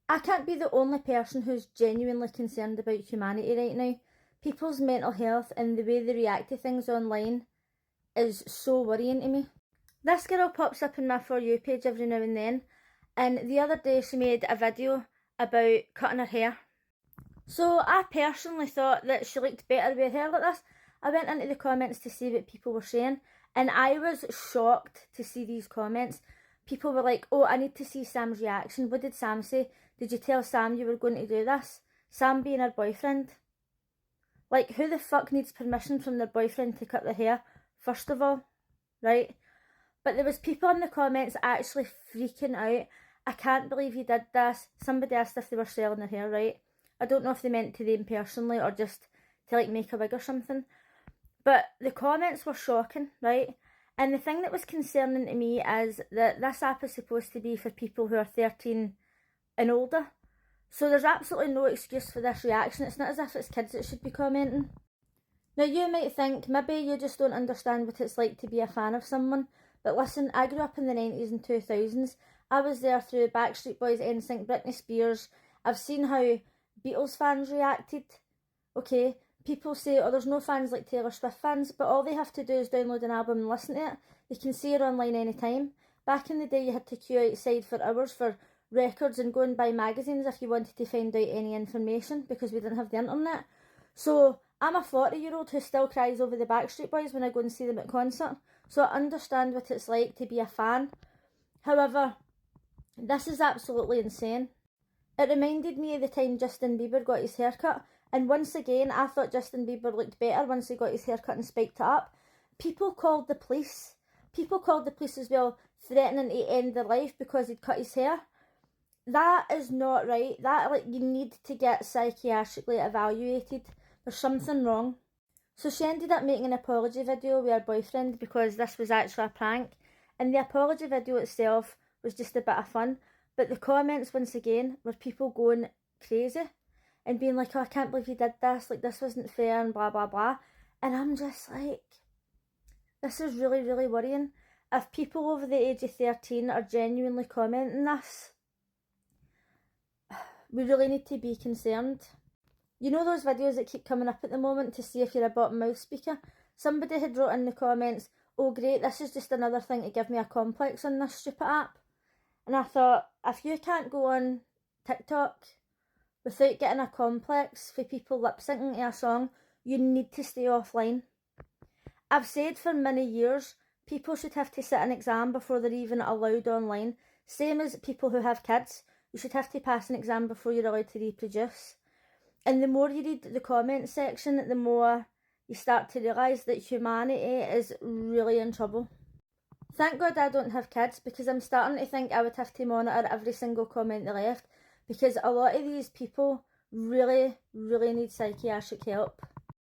I can't be the only person who's genuinely concerned about humanity right now. People's mental health and the way they react to things online is so worrying to me. This girl pops up in my For You page every now and then, and the other day she made a video about cutting her hair. So I personally thought that she looked better with her hair like this. I went into the comments to see what people were saying, and I was shocked to see these comments. People were like, oh, I need to see Sam's reaction. What did Sam say? Did you tell Sam you were going to do this? Sam being her boyfriend. Like, who the fuck needs permission from their boyfriend to cut their hair, first of all, right? But there was people in the comments actually freaking out. I can't believe you did this. Somebody asked if they were selling their hair, right? I don't know if they meant to them personally or just to like make a wig or something. But the comments were shocking, right? And the thing that was concerning to me is that this app is supposed to be for people who are 13 and older. So there's absolutely no excuse for this reaction. It's not as if it's kids that should be commenting. Now you might think, maybe you just don't understand what it's like to be a fan of someone. But listen, I grew up in the 90s and 2000s. I was there through Backstreet Boys, NSYNC, Britney Spears. I've seen how Beatles fans reacted. Okay, people say, oh, there's no fans like Taylor Swift fans, but all they have to do is download an album and listen to it. They can see it online anytime. Back in the day, you had to queue outside for hours for records and go and buy magazines if you wanted to find out any information because we didn't have the internet. So I'm a 40-year-old who still cries over the Backstreet Boys when I go and see them at concert. So I understand what it's like to be a fan. However, this is absolutely insane. It reminded me of the time Justin Bieber got his haircut. And once again, I thought Justin Bieber looked better once he got his haircut and spiked it up. People called the police. People called the police as well, threatening to end their life because he'd cut his hair. That is not right. That, like, you need to get psychiatrically evaluated. There's something wrong. So she ended up making an apology video with her boyfriend because this was actually a prank. And the apology video itself was just a bit of fun. But the comments, once again, were people going crazy and being like, oh, I can't believe you did this. Like, this wasn't fair and blah, blah, blah. And I'm just like, this is really, really worrying. If people over the age of 13 are genuinely commenting this, we really need to be concerned. You know those videos that keep coming up at the moment to see if you're a bottom mouth speaker? Somebody had wrote in the comments, oh great, this is just another thing to give me a complex on this stupid app. And I thought, if you can't go on TikTok without getting a complex for people lip syncing to a song, you need to stay offline. I've said for many years, people should have to sit an exam before they're even allowed online. Same as people who have kids, you should have to pass an exam before you're allowed to reproduce. And the more you read the comment section, the more you start to realise that humanity is really in trouble. Thank God I don't have kids, because I'm starting to think I would have to monitor every single comment they left, because a lot of these people really, really need psychiatric help.